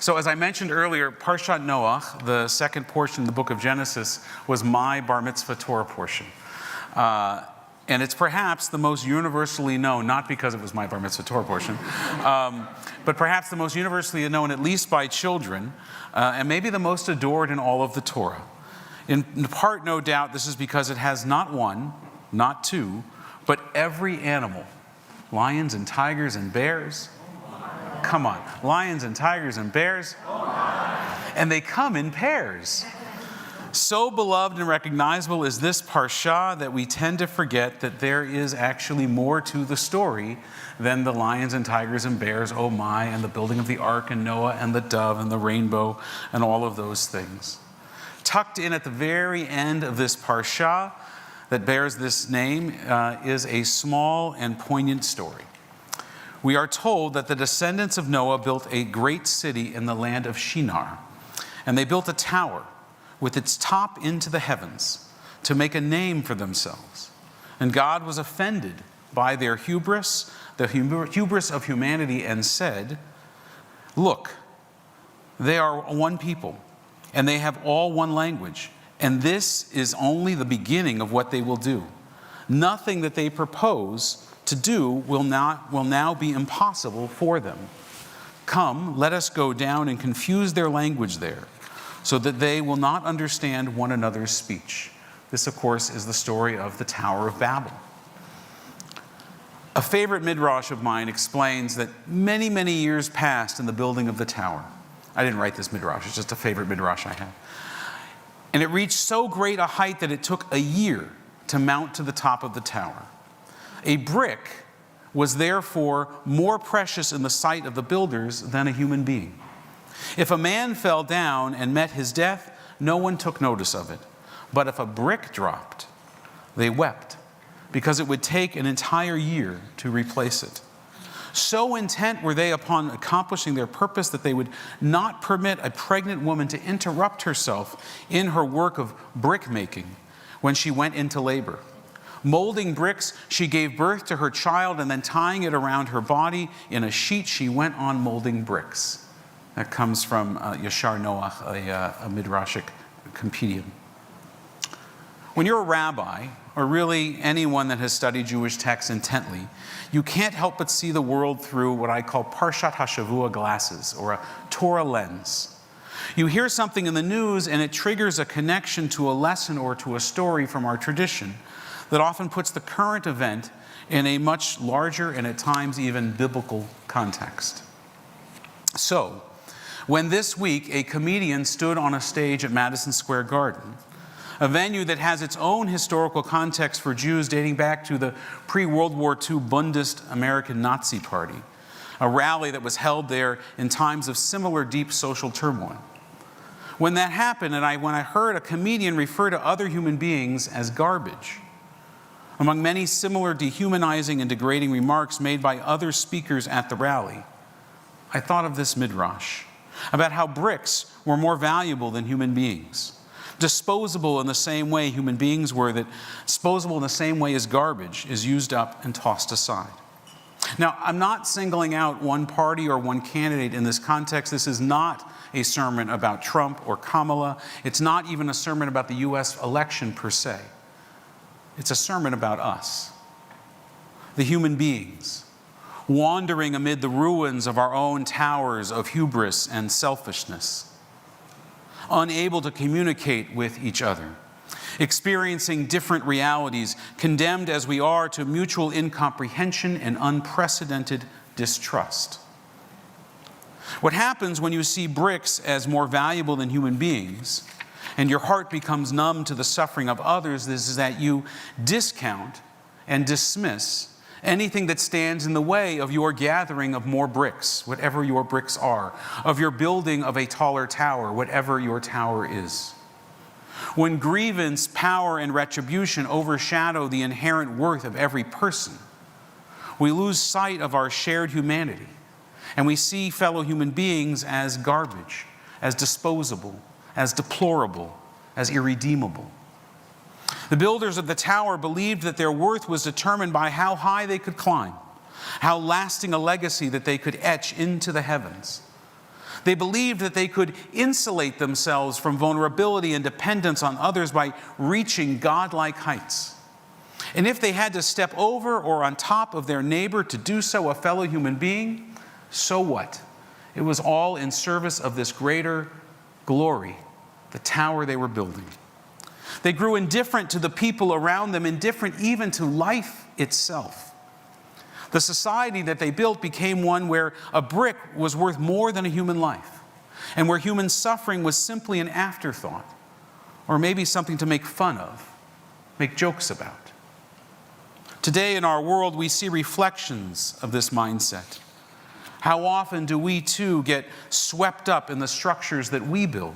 So as I mentioned earlier, Parashat Noach, the second portion of the book of Genesis, was my bar mitzvah Torah portion. And it's perhaps the most universally known, not because it was my bar mitzvah Torah portion, but perhaps the most universally known, at least by children, and maybe the most adored in all of the Torah. In part, no doubt, this is because it has not one, not two, but every animal. Lions and tigers and bears. Come on. Lions and tigers and bears. And they come in pairs. So beloved and recognizable is this parsha that we tend to forget that there is actually more to the story than the lions and tigers and bears, oh my, and the building of the ark and Noah and the dove and the rainbow and all of those things. Tucked in at the very end of this parsha that bears this name is a small and poignant story. We are told that the descendants of Noah built a great city in the land of Shinar, and they built a tower with its top into the heavens to make a name for themselves. And God was offended by their hubris, the hubris of humanity, and said, "Look, they are one people, and they have all one language, and this is only the beginning of what they will do. Nothing that they propose to do will now be impossible for them. Come, let us go down and confuse their language there, so that they will not understand one another's speech." This, of course, is the story of the Tower of Babel. A favorite midrash of mine explains that many, many years passed in the building of the tower. I didn't write this midrash, it's just a favorite midrash I have. And it reached so great a height that it took a year to mount to the top of the tower. A brick was therefore more precious in the sight of the builders than a human being. If a man fell down and met his death, no one took notice of it. But if a brick dropped, they wept, because it would take an entire year to replace it. So intent were they upon accomplishing their purpose that they would not permit a pregnant woman to interrupt herself in her work of brick making when she went into labor. Molding bricks, she gave birth to her child, and then tying it around her body in a sheet, she went on molding bricks. That comes from Yashar Noach, a midrashic compendium. When you're a rabbi, or really anyone that has studied Jewish texts intently, you can't help but see the world through what I call Parshat HaShavua glasses, or a Torah lens. You hear something in the news and it triggers a connection to a lesson or to a story from our tradition that often puts the current event in a much larger and at times even biblical context. So, when this week a comedian stood on a stage at Madison Square Garden, a venue that has its own historical context for Jews dating back to the pre-World War II Bundist American Nazi Party, a rally that was held there in times of similar deep social turmoil. When that happened, and when I heard a comedian refer to other human beings as garbage, among many similar dehumanizing and degrading remarks made by other speakers at the rally, I thought of this midrash about how bricks were more valuable than human beings, disposable in the same way human beings were, that disposable in the same way as garbage is used up and tossed aside. Now, I'm not singling out one party or one candidate in this context. This is not a sermon about Trump or Kamala. It's not even a sermon about the U.S. election per se. It's a sermon about us, the human beings, wandering amid the ruins of our own towers of hubris and selfishness, unable to communicate with each other, experiencing different realities, condemned as we are to mutual incomprehension and unprecedented distrust. What happens when you see bricks as more valuable than human beings, and your heart becomes numb to the suffering of others, is that you discount and dismiss anything that stands in the way of your gathering of more bricks, whatever your bricks are, of your building of a taller tower, whatever your tower is. When grievance, power, and retribution overshadow the inherent worth of every person, we lose sight of our shared humanity, and we see fellow human beings as garbage, as disposable, as deplorable, as irredeemable. The builders of the tower believed that their worth was determined by how high they could climb, how lasting a legacy that they could etch into the heavens. They believed that they could insulate themselves from vulnerability and dependence on others by reaching godlike heights. And if they had to step over or on top of their neighbor to do so, a fellow human being, so what? It was all in service of this greater glory, the tower they were building. They grew indifferent to the people around them, indifferent even to life itself. The society that they built became one where a brick was worth more than a human life, and where human suffering was simply an afterthought, or maybe something to make fun of, make jokes about. Today in our world, we see reflections of this mindset. How often do we too get swept up in the structures that we build?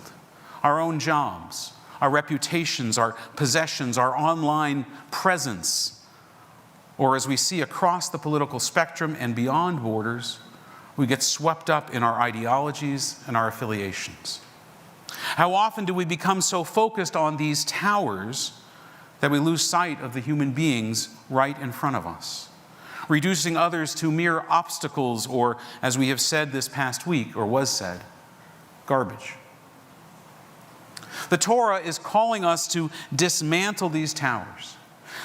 Our own jobs, our reputations, our possessions, our online presence. Or as we see across the political spectrum and beyond borders, we get swept up in our ideologies and our affiliations. How often do we become so focused on these towers that we lose sight of the human beings right in front of us, reducing others to mere obstacles or, as we have said this past week, or was said, garbage? The Torah is calling us to dismantle these towers,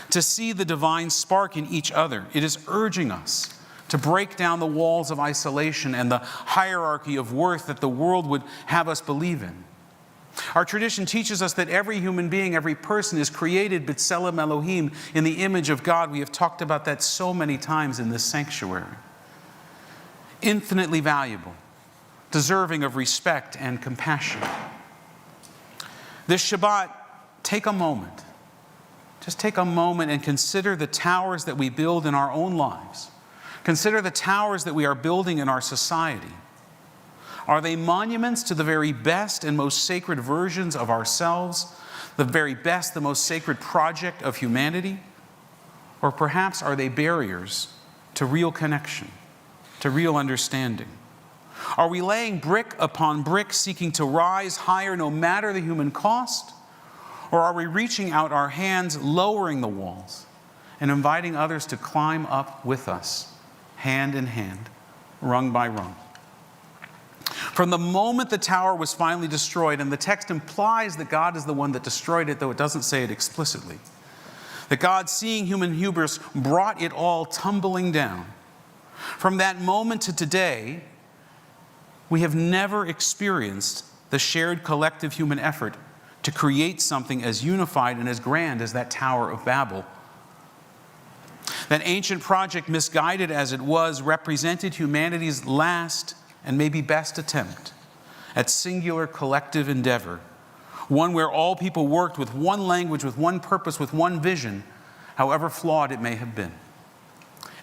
to see the divine spark in each other. It is urging us to break down the walls of isolation and the hierarchy of worth that the world would have us believe in. Our tradition teaches us that every human being, every person is created b'tselem Elohim, in the image of God. We have talked about that so many times in this sanctuary. Infinitely valuable, deserving of respect and compassion. This Shabbat, take a moment. Just take a moment and consider the towers that we build in our own lives. Consider the towers that we are building in our society. Are they monuments to the very best and most sacred versions of ourselves, the very best, the most sacred project of humanity? Or perhaps are they barriers to real connection, to real understanding? Are we laying brick upon brick, seeking to rise higher no matter the human cost? Or are we reaching out our hands, lowering the walls, and inviting others to climb up with us, hand in hand, rung by rung? From the moment the tower was finally destroyed, and the text implies that God is the one that destroyed it, though it doesn't say it explicitly, that God, seeing human hubris, brought it all tumbling down. From that moment to today, we have never experienced the shared collective human effort to create something as unified and as grand as that Tower of Babel. That ancient project, misguided as it was, represented humanity's last and maybe best attempt at singular collective endeavor, one where all people worked with one language, with one purpose, with one vision, however flawed it may have been.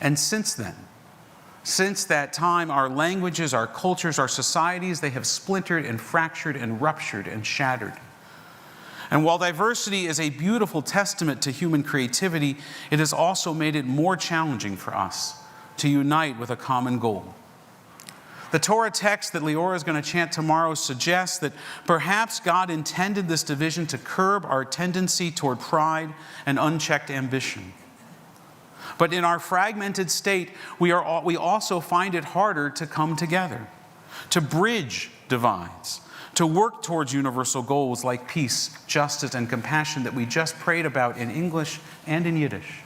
And since then, since that time, our languages, our cultures, our societies, they have splintered and fractured and ruptured and shattered. And while diversity is a beautiful testament to human creativity, it has also made it more challenging for us to unite with a common goal. The Torah text that Leora is going to chant tomorrow suggests that perhaps God intended this division to curb our tendency toward pride and unchecked ambition. But in our fragmented state, we also find it harder to come together, to bridge divides, to work towards universal goals like peace, justice, and compassion that we just prayed about in English and in Yiddish.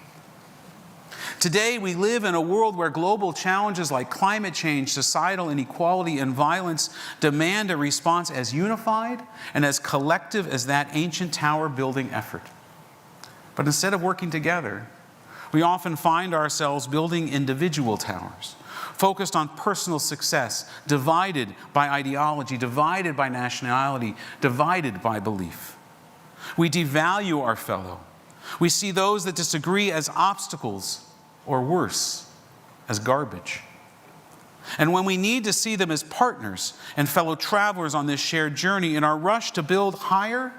Today, we live in a world where global challenges like climate change, societal inequality, and violence demand a response as unified and as collective as that ancient tower building effort. But instead of working together, we often find ourselves building individual towers, focused on personal success, divided by ideology, divided by nationality, divided by belief. We devalue our fellow. We see those that disagree as obstacles, or worse, as garbage. And when we need to see them as partners and fellow travelers on this shared journey, in our rush to build higher,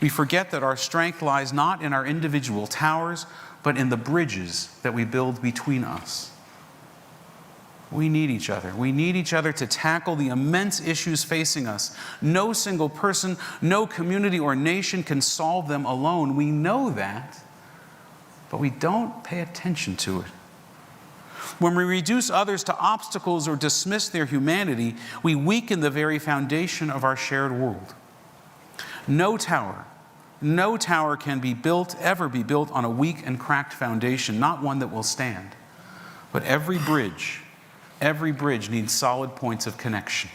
we forget that our strength lies not in our individual towers, but in the bridges that we build between us. We need each other. We need each other to tackle the immense issues facing us. No single person, no community or nation can solve them alone. We know that, but we don't pay attention to it. When we reduce others to obstacles or dismiss their humanity, we weaken the very foundation of our shared world. No tower can ever be built on a weak and cracked foundation, not one that will stand. But every bridge needs solid points of connection.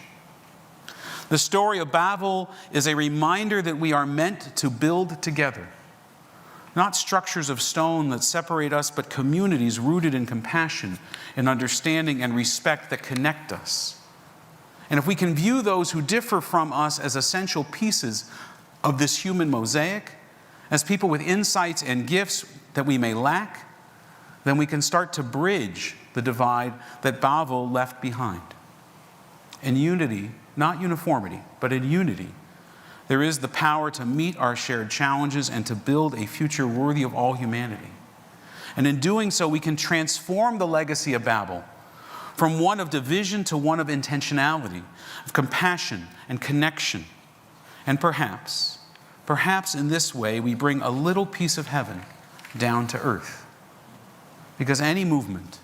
The story of Babel is a reminder that we are meant to build together. Not structures of stone that separate us, but communities rooted in compassion and understanding and respect that connect us. And if we can view those who differ from us as essential pieces of this human mosaic, as people with insights and gifts that we may lack, then we can start to bridge the divide that Babel left behind. In unity, not uniformity, but in unity, there is the power to meet our shared challenges and to build a future worthy of all humanity. And in doing so, we can transform the legacy of Babel from one of division to one of intentionality, of compassion and connection. And perhaps in this way, we bring a little piece of heaven down to earth. Because any movement,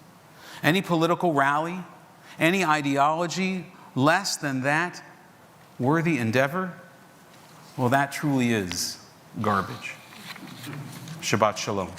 any political rally, any ideology less than that worthy endeavor, well, that truly is garbage. Shabbat Shalom.